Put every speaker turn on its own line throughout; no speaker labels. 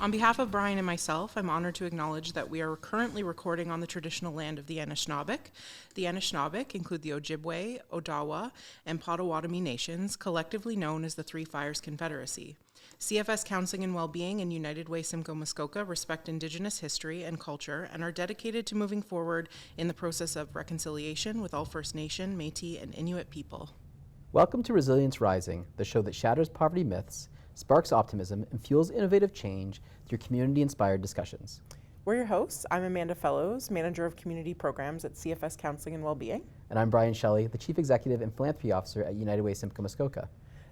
On behalf of Brian and myself, I'm honored to acknowledge that we are currently recording on the traditional land of the Anishinaabe. The Anishinaabe include the Ojibwe, Odawa, and Potawatomi nations, collectively known as the Three Fires Confederacy. CFS Counseling and Wellbeing and United Way Simcoe Muskoka respect Indigenous history and culture and are dedicated to moving forward in the process of reconciliation with all First Nation, Métis, and Inuit people.
Welcome to Resilience Rising, the show that shatters poverty myths, sparks optimism, and fuels innovative change through community-inspired discussions.
We're your hosts. I'm Amanda Fellows, Manager of Community Programs at CFS Counseling and Wellbeing.
And I'm Brian Shelley, the Chief Executive and Philanthropy Officer at United Way Simcoe Muskoka.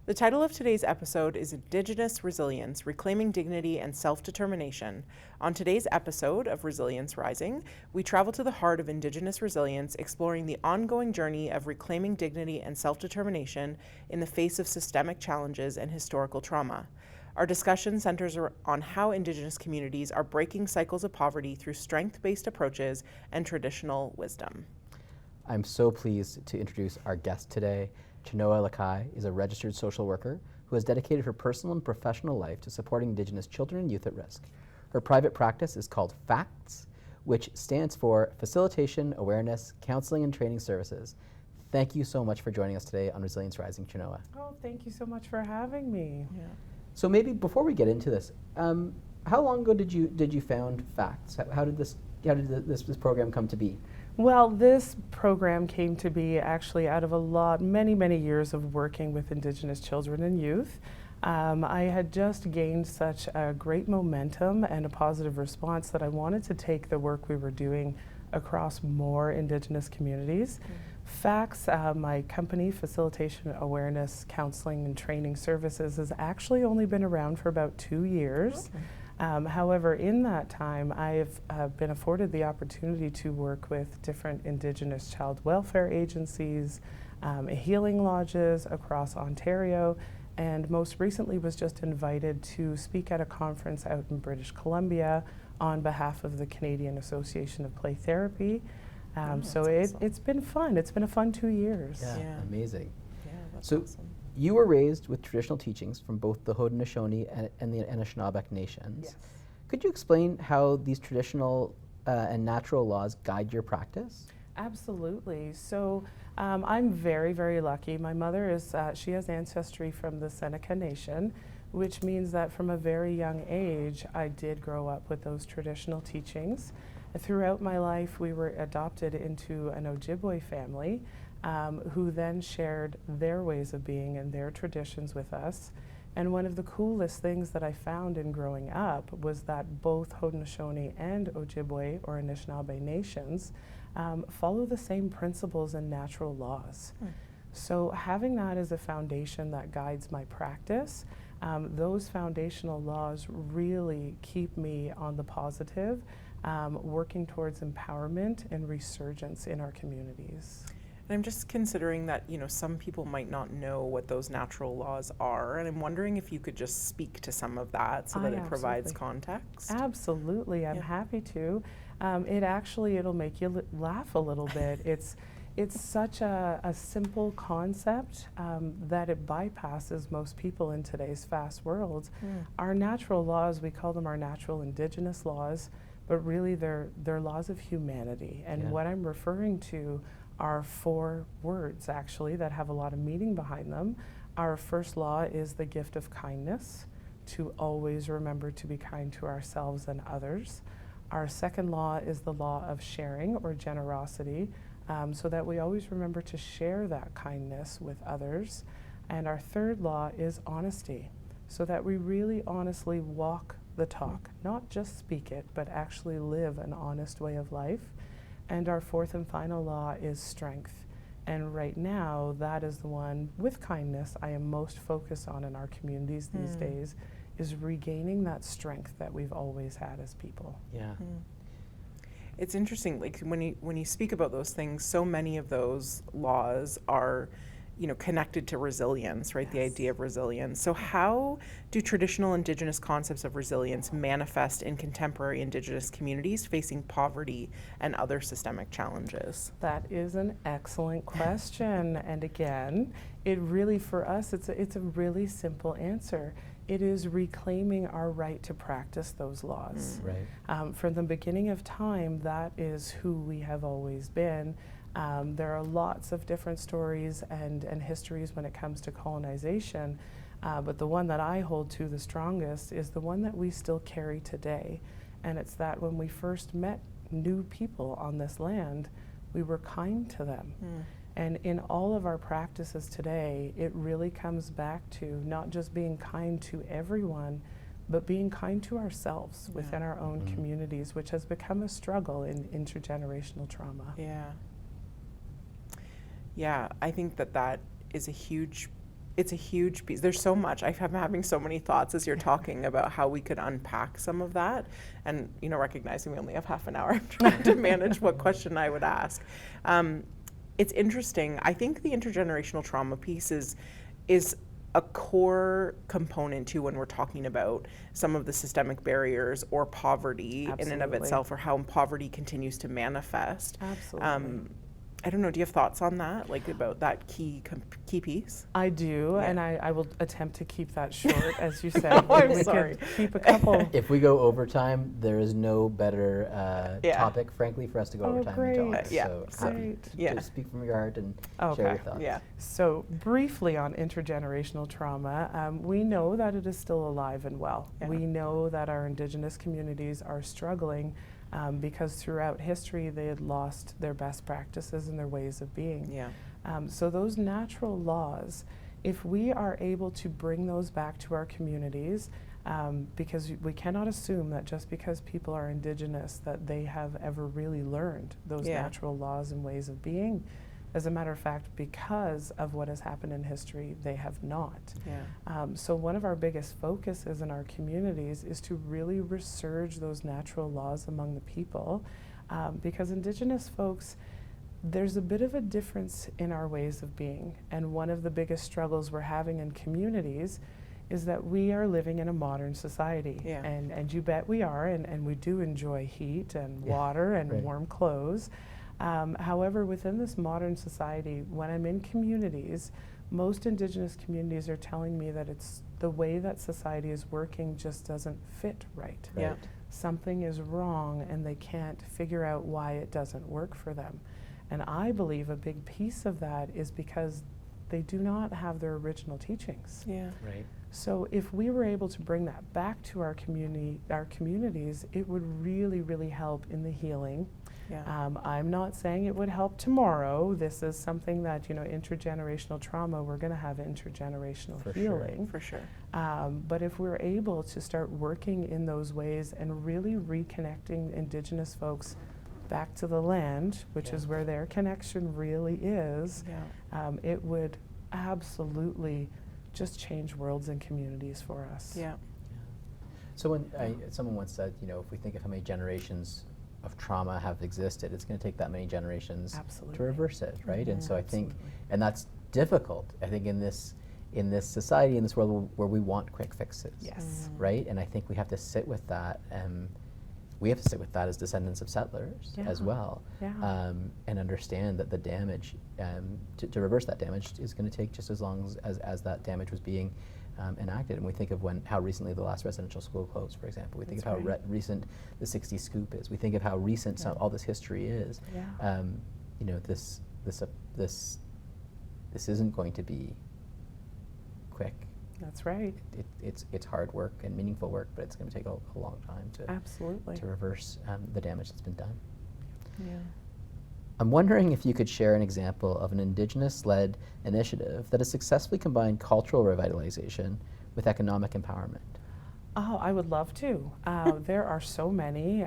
The title of today's episode is Indigenous Resilience, Reclaiming Dignity and Self-Determination. On today's episode of Resilience Rising, we travel to the heart of Indigenous resilience, exploring the ongoing journey of reclaiming dignity and self-determination in the face of systemic challenges and historical trauma. Our discussion centers on how Indigenous communities are breaking cycles of poverty through strength-based approaches and traditional wisdom.
I'm so pleased to introduce our guest today. Chenoa Lakai is a registered social worker who has dedicated her personal and professional life to supporting Indigenous children and youth at risk. Her private practice is called FACTS, which stands for Facilitation, Awareness, Counseling, and Training Services. Thank you so much for joining us today on Resilience Rising, Chenoa.
Oh, thank you so much for having me.
Yeah.
So maybe before we get into this, how long ago did you found FACTS? How did this program come to be?
Well, this program came to be actually out of many years of working with Indigenous children and youth. I had just gained such a great momentum and a positive response that I wanted to take the work we were doing across more Indigenous communities. FACTS, my company, Facilitation, Awareness, Counseling, and Training Services, has actually only been around for about 2 years.
Okay.
However, in that time, I've been afforded the opportunity to work with different Indigenous child welfare agencies, healing lodges across Ontario, and most recently was just invited to speak at a conference out in British Columbia on behalf of the Canadian Association of Play Therapy. So
awesome.
It's been fun. It's been a fun 2 years.
Yeah.
Amazing.
Yeah, that's
So
awesome.
you were raised with traditional teachings from both the Haudenosaunee and the Anishinaabe nations.
Yes.
Could you explain how these traditional and natural laws guide your practice?
Absolutely. So I'm very lucky. My mother she has ancestry from the Seneca Nation, which means that from a very young age, I did grow up with those traditional teachings. Throughout my life, we were adopted into an Ojibwe family who then shared their ways of being and their traditions with us. And one of the coolest things that I found in growing up was that both Haudenosaunee and Ojibwe, or Anishinaabe nations, follow the same principles and natural laws. So having that as a foundation that guides my practice, those foundational laws really keep me on the positive, working towards empowerment and resurgence in our communities.
And I'm just considering that, some people might not know what those natural laws are, and I'm wondering if you could just speak to some of that so that it provides context.
Absolutely, I'm happy to. It'll make you laugh a little bit. It's such a simple concept that it bypasses most people in today's fast world. Our natural laws, we call them our natural Indigenous laws, but really they're laws of humanity. And what I'm referring to are 4 words actually that have a lot of meaning behind them. Our first law is the gift of kindness, to always remember to be kind to ourselves and others. Our second law is the law of sharing or generosity, so that we always remember to share that kindness with others. And our third law is honesty, so that we really honestly walk the talk, not just speak it, but actually live an honest way of life. And our fourth and final law is strength. And right now, that is the one, with kindness, I am most focused on in our communities these days, is regaining that strength that we've always had as people.
Yeah.
It's interesting, like when you speak about those things, so many of those laws are connected to resilience, right? The
Yes.
idea of resilience. So how do traditional Indigenous concepts of resilience manifest in contemporary Indigenous communities facing poverty and other systemic challenges?
That is an excellent question. And again, it really, for us, it's a really simple answer. It is reclaiming our right to practice those laws.
Right.
From the beginning of time, that is who we have always been. There are lots of different stories and histories when it comes to colonization, but the one that I hold to the strongest is the one that we still carry today. And it's that when we first met new people on this land, we were kind to them. And in all of our practices today, it really comes back to not just being kind to everyone, but being kind to ourselves within our own communities, which has become a struggle in intergenerational trauma.
Yeah, I think that is it's a huge piece. There's so much. I'm having so many thoughts as you're talking about how we could unpack some of that. And, recognizing we only have half an hour, I'm trying to manage what question I would ask. It's interesting. I think the intergenerational trauma piece is a core component too when we're talking about some of the systemic barriers or poverty in and of
Absolutely.
itself, or how poverty continues to manifest.
Absolutely.
I don't know, do you have thoughts on that, like about that key piece?
I do,
Yeah.
and I will attempt to keep that short, as you said.
No, I'm
we
sorry.
could keep a couple.
If we go overtime, there is no better
Yeah.
topic, frankly, for us to go
Oh,
overtime
great.
and talk.
Yeah.
So happy
Great.
to
Yeah.
speak from your heart and share
Okay.
your thoughts.
Yeah.
So briefly on intergenerational trauma, we know that it is still alive and well.
Yeah.
We know that our Indigenous communities are struggling because throughout history they had lost their best practices and their ways of being.
Yeah.
So those natural laws, if we are able to bring those back to our communities, because we cannot assume that just because people are Indigenous that they have ever really learned those
Yeah.
natural laws and ways of being. As a matter of fact, because of what has happened in history, they have not.
Yeah.
So one of our biggest focuses in our communities is to really resurge those natural laws among the people, because Indigenous folks, there's a bit of a difference in our ways of being. And one of the biggest struggles we're having in communities is that we are living in a modern society.
Yeah.
And you bet we are, and we do enjoy heat and
Yeah,
water and
right.
warm clothes. However, within this modern society, when I'm in communities, most Indigenous communities are telling me that it's the way that society is working just doesn't fit right.
Yeah.
Right.
Something is wrong and they can't figure out why it doesn't work for them. And I believe a big piece of that is because they do not have their original teachings.
Yeah.
Right.
So if we were able to bring that back to our communities, it would really, really help in the healing.
Yeah.
I'm not saying it would help tomorrow. This is something that, intergenerational trauma, we're going to have intergenerational
For sure.
healing.
For sure.
But if we're able to start working in those ways and really reconnecting Indigenous folks back to the land, which
Yeah.
is where their connection really is,
Yeah.
it would absolutely just change worlds and communities for us.
Yeah.
So when someone once said, if we think of how many generations of trauma have existed, it's going to take that many generations
Absolutely.
to reverse it, right? And so I think,
Absolutely.
and that's difficult. I think in this society, in this world where we want quick fixes,
Yes.
right? And I think we have to sit with that. We have to sit with that as descendants of settlers as
Yeah.
well,
Yeah.
and understand that the damage, to reverse that damage, is going to take just as long as that damage was being enacted. And we think of how recently the last residential school closed, for example. We think
That's
of how
right.
recent the 60s scoop is. We think of how recent all this history is.
Yeah.
This isn't going to be quick.
That's right.
It's hard work and meaningful work, but it's going to take a long time
Absolutely.
to reverse the damage that's been done.
Yeah.
I'm wondering if you could share an example of an Indigenous-led initiative that has successfully combined cultural revitalization with economic empowerment.
Oh, I would love to. There are so many.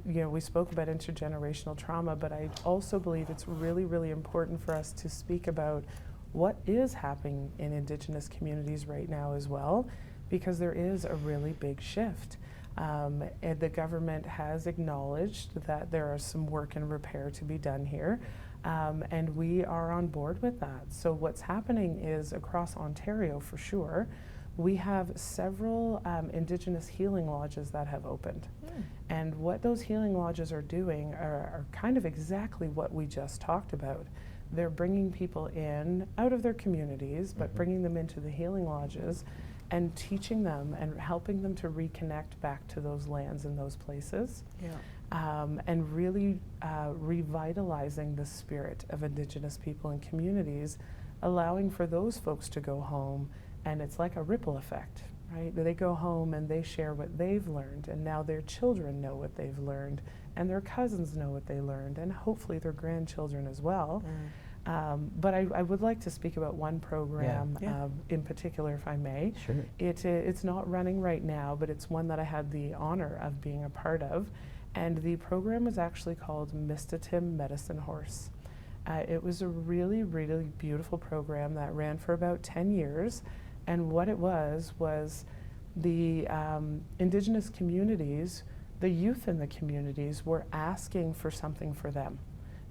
We spoke about intergenerational trauma, but I also believe it's really, really important for us to speak about what is happening in Indigenous communities right now as well, because there is a really big shift. And the government has acknowledged that there are some work and repair to be done here. And we are on board with that. So what's happening is across Ontario, for sure, we have several Indigenous healing lodges that have opened. And what those healing lodges are doing are kind of exactly what we just talked about. They're bringing people in out of their communities, but bringing them into the healing lodges and teaching them and helping them to reconnect back to those lands and those places. And really revitalizing the spirit of Indigenous people and communities, allowing for those folks to go home, and it's like a ripple effect, right? They go home and they share what they've learned, and now their children know what they've learned, and their cousins know what they learned, and hopefully their grandchildren as well. But I would like to speak about one program in particular, if I may.
Sure.
It's not running right now, but it's one that I had the honor of being a part of. And the program was actually called Mistatim Medicine Horse. It was a really, really beautiful program that ran for about 10 years. And what it was the Indigenous communities, the youth in the communities, were asking for something for them.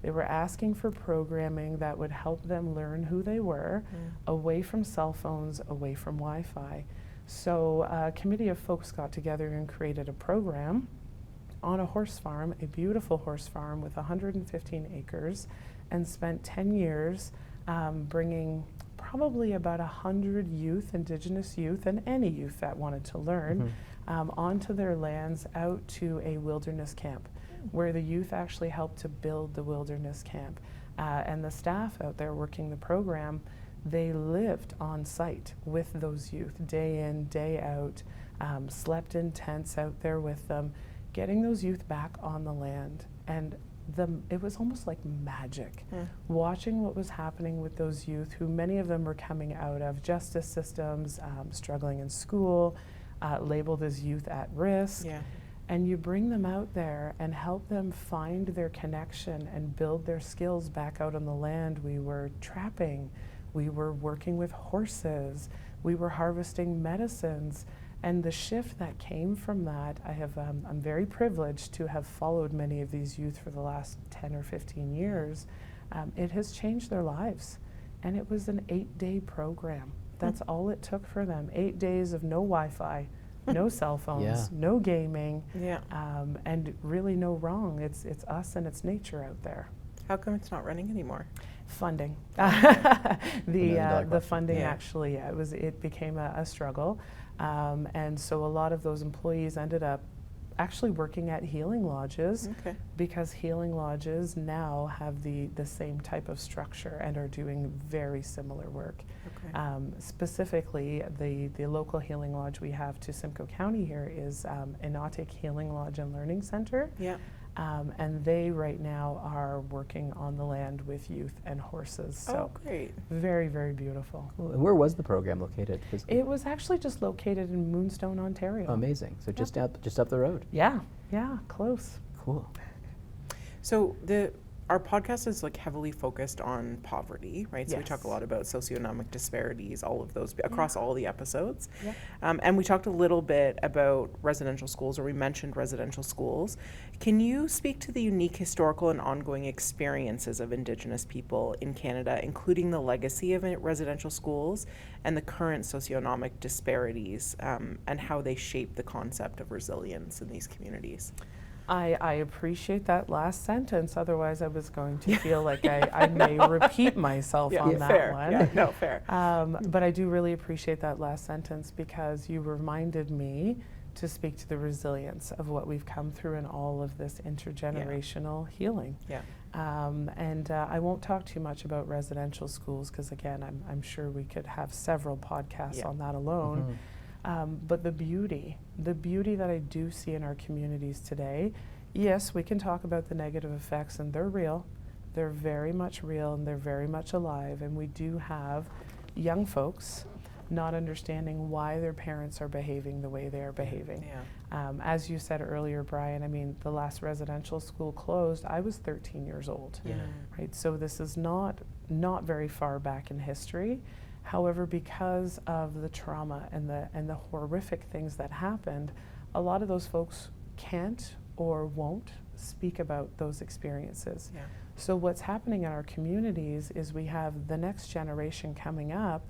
They were asking for programming that would help them learn who they were, away from cell phones, away from Wi-Fi. So a committee of folks got together and created a program on a horse farm, a beautiful horse farm with 115 acres, and spent 10 years bringing probably about 100 youth, Indigenous youth, and any youth that wanted to learn, onto their lands out to a wilderness camp, where the youth actually helped to build the wilderness camp. And the staff out there working the program, they lived on site with those youth, day in, day out, slept in tents out there with them, getting those youth back on the land. And it was almost like magic, watching what was happening with those youth, who many of them were coming out of justice systems, struggling in school, labeled as youth at risk. And you bring them out there and help them find their connection and build their skills back out on the land. We were trapping, we were working with horses, we were harvesting medicines. And the shift that came from that, I'm very privileged to have followed many of these youth for the last 10 or 15 years. It has changed their lives. And it was an 8-day program. That's all it took for them. 8 days of no Wi-Fi, no cell phones, no gaming, and really no wrong. It's us and it's nature out there.
How come it's not running anymore?
Funding. The funding actually, it became a struggle. And so a lot of those employees ended up actually working at healing lodges, because healing lodges now have the same type of structure and are doing very similar work. Specifically, the local healing lodge we have to Simcoe County here is Enotic Healing Lodge and Learning Center. And they right now are working on the land with youth and horses. So very, very beautiful.
Where was the program located?
It was actually just located in Moonstone, Ontario.
Amazing. So just up the road.
Yeah, close.
Cool.
So our podcast is like heavily focused on poverty, right? So we talk a lot about socioeconomic disparities, all of those across all the episodes. And we talked a little bit about residential schools, or we mentioned residential schools. Can you speak to the unique historical and ongoing experiences of Indigenous people in Canada, including the legacy of residential schools and the current socioeconomic disparities, and how they shape the concept of resilience in these communities?
I appreciate that last sentence. Otherwise, I was going to feel like I may repeat myself on that one.
Fair.
But I do really appreciate that last sentence, because you reminded me to speak to the resilience of what we've come through in all of this intergenerational healing. And I won't talk too much about residential schools, because again, I'm sure we could have several podcasts on that alone. But the beauty that I do see in our communities today, yes, we can talk about the negative effects, and they're real. They're very much real, and they're very much alive. And we do have young folks not understanding why their parents are behaving the way they are behaving. As you said earlier, Brian, I mean, the last residential school closed, I was 13 years old. Right? So this is not very far back in history. However, because of the trauma and the horrific things that happened, a lot of those folks can't or won't speak about those experiences. So what's happening in our communities is we have the next generation coming up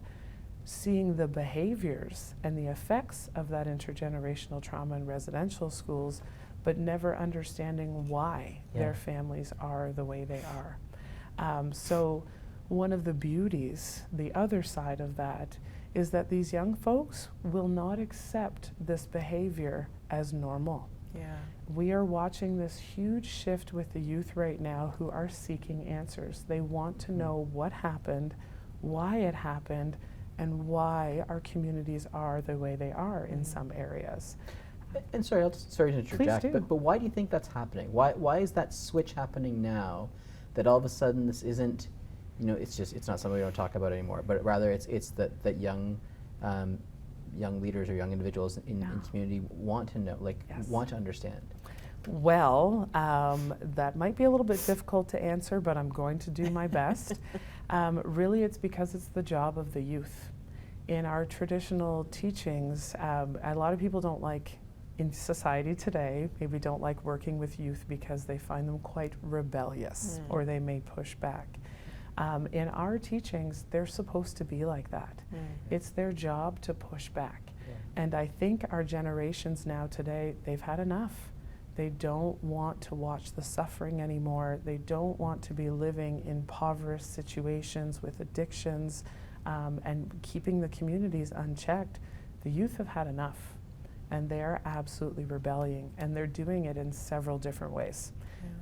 seeing the behaviors and the effects of that intergenerational trauma in residential schools, but never understanding why their families are the way they are. So one of the beauties, the other side of that, is that these young folks will not accept this behavior as normal.
Yeah.
We are watching this huge shift with the youth right now who are seeking answers. They want to know what happened, why it happened, and why our communities are the way they are in some areas.
And sorry, sorry to interject,
do.
but why do you think that's happening? Why is that switch happening now, that all of a sudden this isn't, it's not something we don't talk about anymore, but rather it's that young leaders or young individuals in community want to know, want to understand?
Well, that might be a little bit difficult to answer, but I'm going to do my best. Really, it's because it's the job of the youth. In our traditional teachings, a lot of people don't like, in society today, maybe don't like working with youth because they find them quite rebellious or they may push back. In our teachings, they're supposed to be like that. It's their job to push back. And I think our generations now today, they've had enough. They don't want to watch the suffering anymore. They don't want to be living in impoverished situations with addictions and keeping the communities unchecked. The youth have had enough, and they are absolutely rebelling, and they're doing it in several different ways.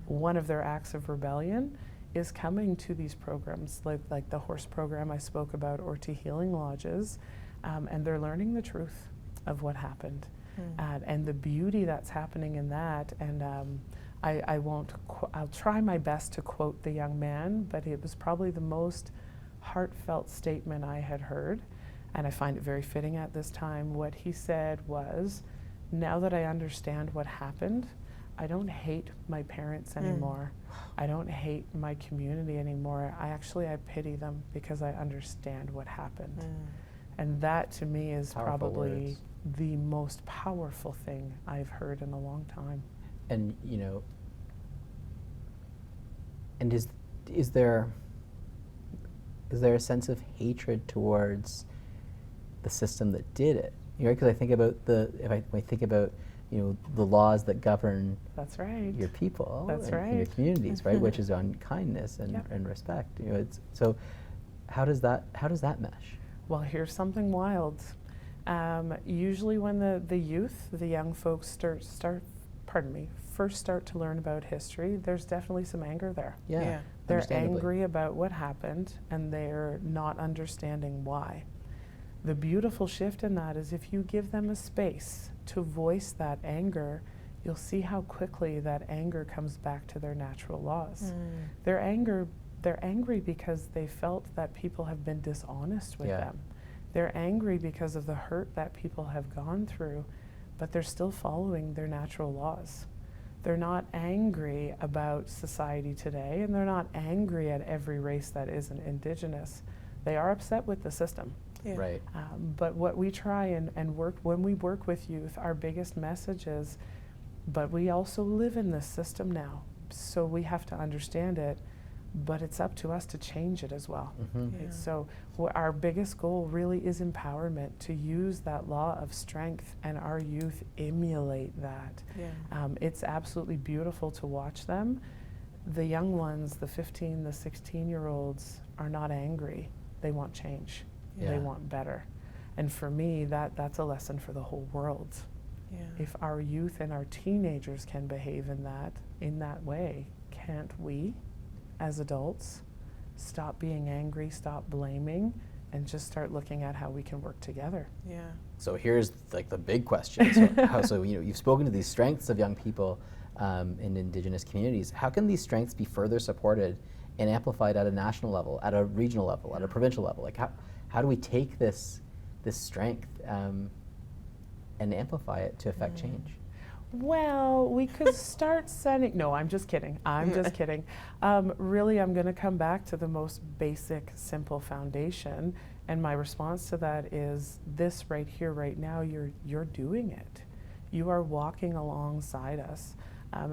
One of their acts of rebellion is coming to these programs, like the horse program I spoke about, or to healing lodges, and they're learning the truth of what happened. And the beauty that's happening in that, and I'll try my best to quote the young man, but it was probably the most heartfelt statement I had heard, and I find it very fitting at this time. What he said was, now that I understand what happened, I don't hate my parents anymore. I don't hate my community anymore. I pity them because I understand what happened. And that to me is
Powerful
probably
words.
the most powerful thing I've heard in a long time.
And and is there a sense of hatred towards the system that did it? Because I think about when I think about the laws that govern
That's right.
your people
That's
and your
right.
communities, right? Which is on kindness and respect. So how does that mesh?
Well, here's something wild. Usually when the youth, the young folks first start to learn about history, there's definitely some anger there.
Yeah.
They're
Understandably.
angry about what happened, and they're not understanding why. The beautiful shift in that is if you give them a space to voice that anger, you'll see how quickly that anger comes back to their natural laws. They're angry because they felt that people have been dishonest with them. They're angry because of the hurt that people have gone through, but they're still following their natural laws. They're not angry about society today, and they're not angry at every race that isn't Indigenous. They are upset with the system.
Right.
But what we try and work, when we work with youth, our biggest message is, but we also live in this system now, so we have to understand it, but it's up to us to change it as well. So our biggest goal really is empowerment, to use that law of strength, and our youth emulate that. It's absolutely beautiful to watch them. The young ones, the 15, the 16-year-olds, are not angry. They want change. They want better. And for me, that's a lesson for the whole world. If our youth and our teenagers can behave in that way, can't we, as adults, stop being angry, stop blaming, and just start looking at how we can work together?
So here's the big question. So you've spoken to these strengths of young people in Indigenous communities. How can these strengths be further supported and amplified at a national level, at a regional level, at a provincial level? How do we take this strength and amplify it to affect change?
Well, we could start sending, no, I'm just kidding. Really, I'm going to come back to the most basic, simple foundation. And my response to that is this right here, right now, you're doing it. You are walking alongside us.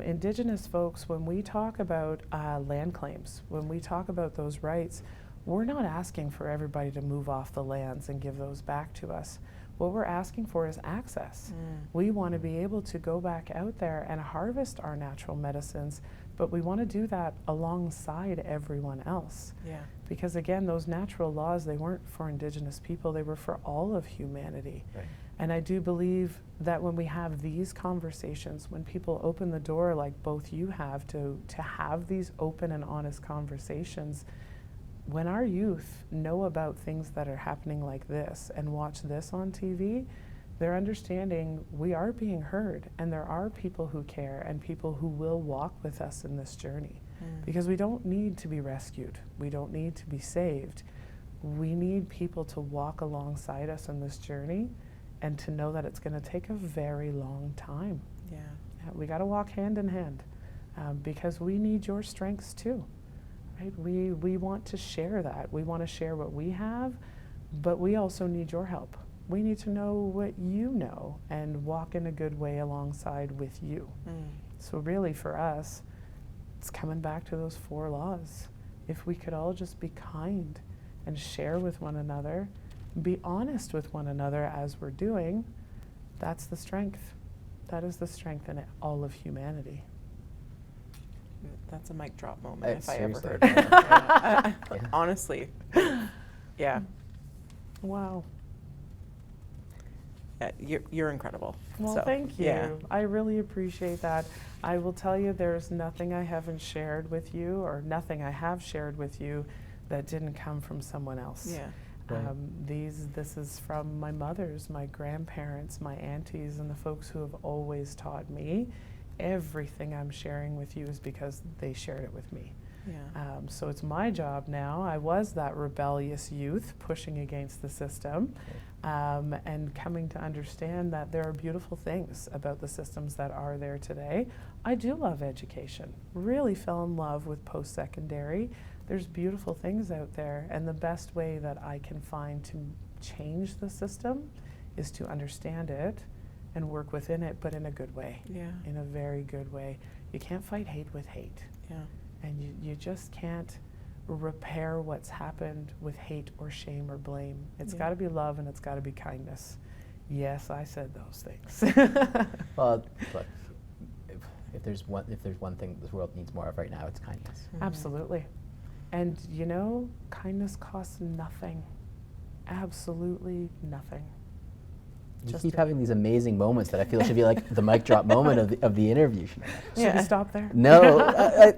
Indigenous folks, when we talk about land claims, when we talk about those rights, we're not asking for everybody to move off the lands and give those back to us. What we're asking for is access. We want to be able to go back out there and harvest our natural medicines, but we want to do that alongside everyone else.
Yeah.
Because again, those natural laws, they weren't for Indigenous people, they were for all of humanity.
Right.
And I do believe that when we have these conversations, when people open the door like both you have to have these open and honest conversations, when our youth know about things that are happening like this and watch this on TV, they're understanding we are being heard and there are people who care and people who will walk with us in this journey. Because we don't need to be rescued. We don't need to be saved. We need people to walk alongside us in this journey and to know that it's going to take a very long time.
Yeah.
We got to walk hand in hand because we need your strengths too. Right? We want to share that. We want to share what we have, but we also need your help. We need to know what you know and walk in a good way alongside with you. So really for us, it's coming back to those 4 laws. If we could all just be kind and share with one another, be honest with one another as we're doing, that's the strength. That is the strength in all of humanity.
That's a mic drop moment if I ever
Seriously.
heard one.
Yeah.
Honestly. Yeah.
Wow.
You're incredible.
Well,
So,
thank you.
Yeah.
I really appreciate that. I will tell you there's nothing I haven't shared with you or nothing I have shared with you that didn't come from someone else.
Yeah.
Right.
This is from my mothers, my grandparents, my aunties, and the folks who have always taught me. Everything I'm sharing with you is because they shared it with me.
Yeah.
So it's my job now. I was that rebellious youth pushing against the system and coming to understand that there are beautiful things about the systems that are there today. I do love education. Really fell in love with post-secondary. There's beautiful things out there, and the best way that I can find to change the system is to understand it and work within it, but in a good way.
Yeah.
In a very good way. You can't fight hate with hate.
Yeah.
And you just can't repair what's happened with hate or shame or blame. It's got to be love and it's got to be kindness. Yes, I said those things.
Well, look, if there's one thing this world needs more of right now, it's kindness.
Absolutely. And you know, kindness costs nothing. Absolutely nothing.
You
Just
keep
a-
having these amazing moments that I feel should be like the mic drop moment of the interview.
Should we stop there?
No,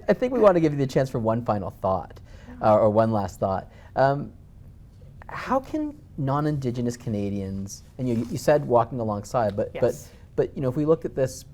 I think we want to give you the chance for one final thought, or one last thought. How can non-Indigenous Canadians, and you said walking alongside,
Yes.
but you know, if we look at this,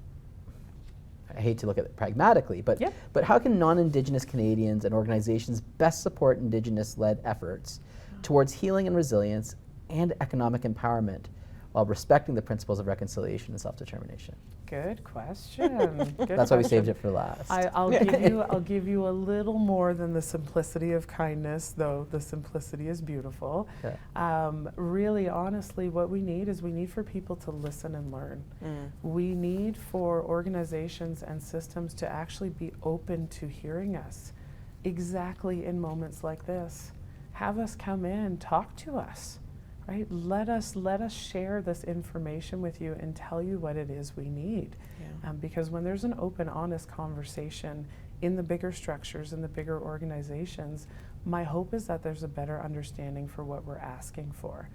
I hate to look at it pragmatically, but
Yep.
but how can non-Indigenous Canadians and organizations best support Indigenous-led efforts towards healing and resilience and economic empowerment, while respecting the principles of reconciliation and self-determination?
Good question. Good
That's why we saved
question.
it for last.
I'll give you a little more than the simplicity of kindness, though the simplicity is beautiful.
Okay.
Really, honestly, what we need is we need for people to listen and learn. We need for organizations and systems to actually be open to hearing us, exactly in moments like this. Have us come in, talk to us. Right? Let us share this information with you and tell you what it is we need.
Yeah.
Because when there's an open, honest conversation in the bigger structures, in the bigger organizations, my hope is that there's a better understanding for what we're asking for.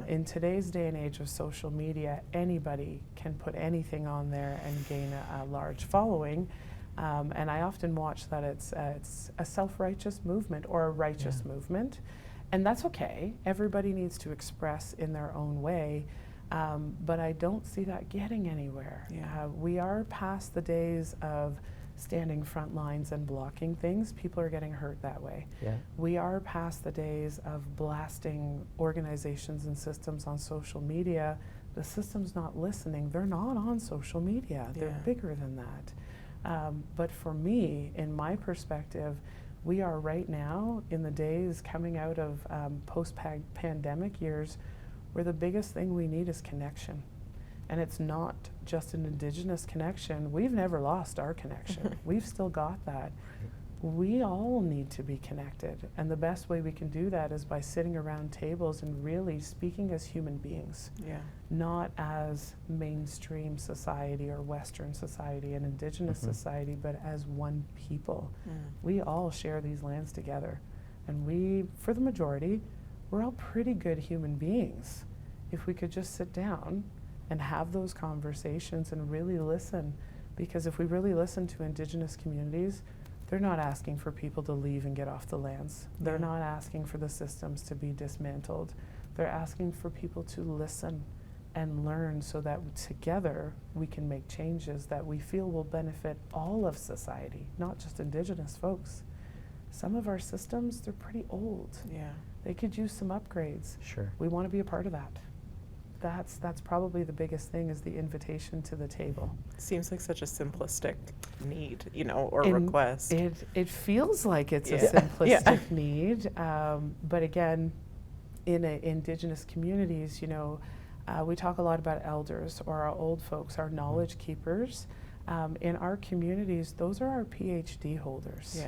In today's day and age of social media, anybody can put anything on there and gain a large following. And I often watch that it's a self-righteous movement or a righteous movement. And that's okay. Everybody needs to express in their own way, but I don't see that getting anywhere.
Yeah.
We are past the days of standing front lines and blocking things. People are getting hurt that way.
Yeah.
We are past the days of blasting organizations and systems on social media. The system's not listening. They're not on social media. They're
Yeah.
bigger than that. But for me, in my perspective, we are right now in the days coming out of post-pandemic years where the biggest thing we need is connection. And it's not just an Indigenous connection. We've never lost our connection. We've still got that. We all need to be connected, and the best way we can do that is by sitting around tables and really speaking as human beings, not as mainstream society or Western society and Indigenous society, but as one people. We all share these lands together, and we, for the majority, we're all pretty good human beings. If we could just sit down and have those conversations and really listen, because if we really listen to Indigenous communities, they're not asking for people to leave and get off the lands. They're not asking for the systems to be dismantled. They're asking for people to listen and learn so that together we can make changes that we feel will benefit all of society, not just Indigenous folks. Some of our systems, they're pretty old. They could use some upgrades.
Sure.
We want to be a part of that. That's probably the biggest thing, is the invitation to the table.
Seems like such a simplistic need, you know, or request.
It feels like it's a simplistic need, but again, in Indigenous communities, you know, we talk a lot about elders or our old folks, our knowledge keepers. In our communities, those are our PhD holders.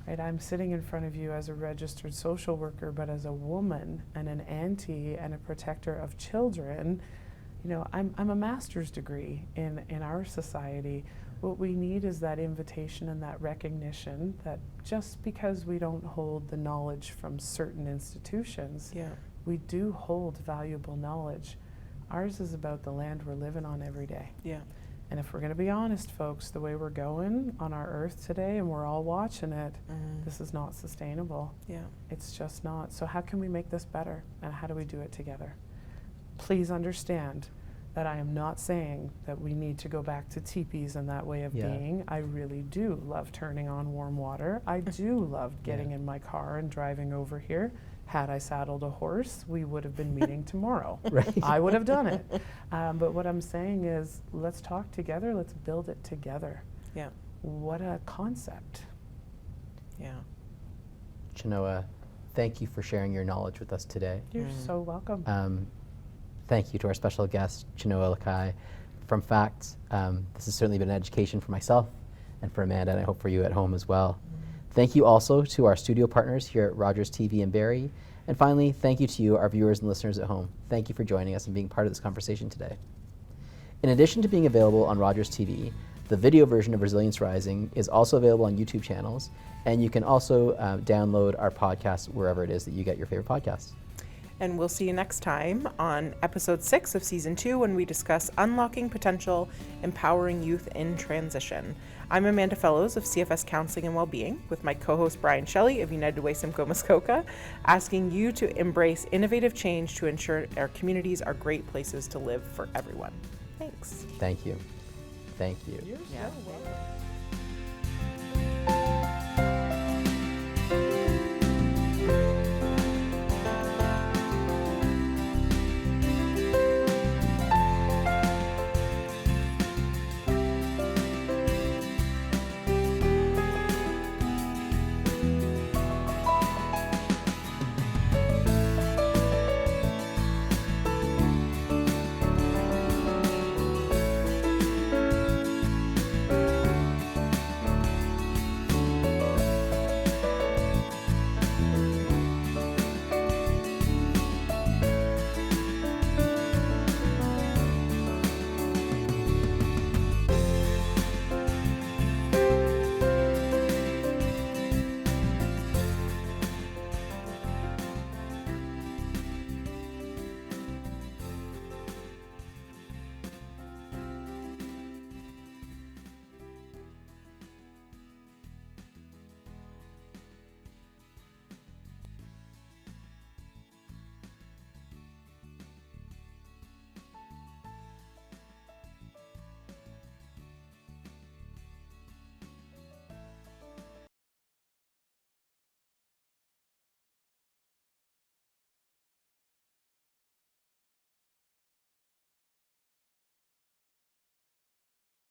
Right, I'm sitting in front of you as a registered social worker, but as a woman and an auntie and a protector of children, you know, I'm a master's degree in our society. What we need is that invitation and that recognition that just because we don't hold the knowledge from certain institutions, we do hold valuable knowledge. Ours is about the land we're living on every day. And if we're going to be honest, folks, the way we're going on our earth today, and we're all watching it, this is not sustainable. It's just not. So how can we make this better? And how do we do it together? Please understand that I am not saying that we need to go back to teepees and that way of being. I really do love turning on warm water. I do love getting in my car and driving over here. Had I saddled a horse, we would have been meeting tomorrow. I would have done it. But what I'm saying is, let's talk together, let's build it together. What a concept.
Chenoa, thank you for sharing your knowledge with us today.
You're so welcome.
Thank you to our special guest, Chenoa Lakai. From Facts, this has certainly been an education for myself and for Amanda, and I hope for you at home as well. Thank you also to our studio partners here at Rogers TV in Barrie. And finally, thank you to you, our viewers and listeners at home. Thank you for joining us and being part of this conversation today. In addition to being available on Rogers TV, the video version of Resilience Rising is also available on YouTube channels, and you can also download our podcast wherever it is that you get your favorite podcasts.
And we'll see you next time on episode 6 of season 2, when we discuss unlocking potential, empowering youth in transition. I'm Amanda Fellows of CFS Counseling and Wellbeing, with my co-host Brian Shelley of United Way Simcoe Muskoka, asking you to embrace innovative change to ensure our communities are great places to live for everyone. Thanks.
Thank you. Thank you.
You're so welcome.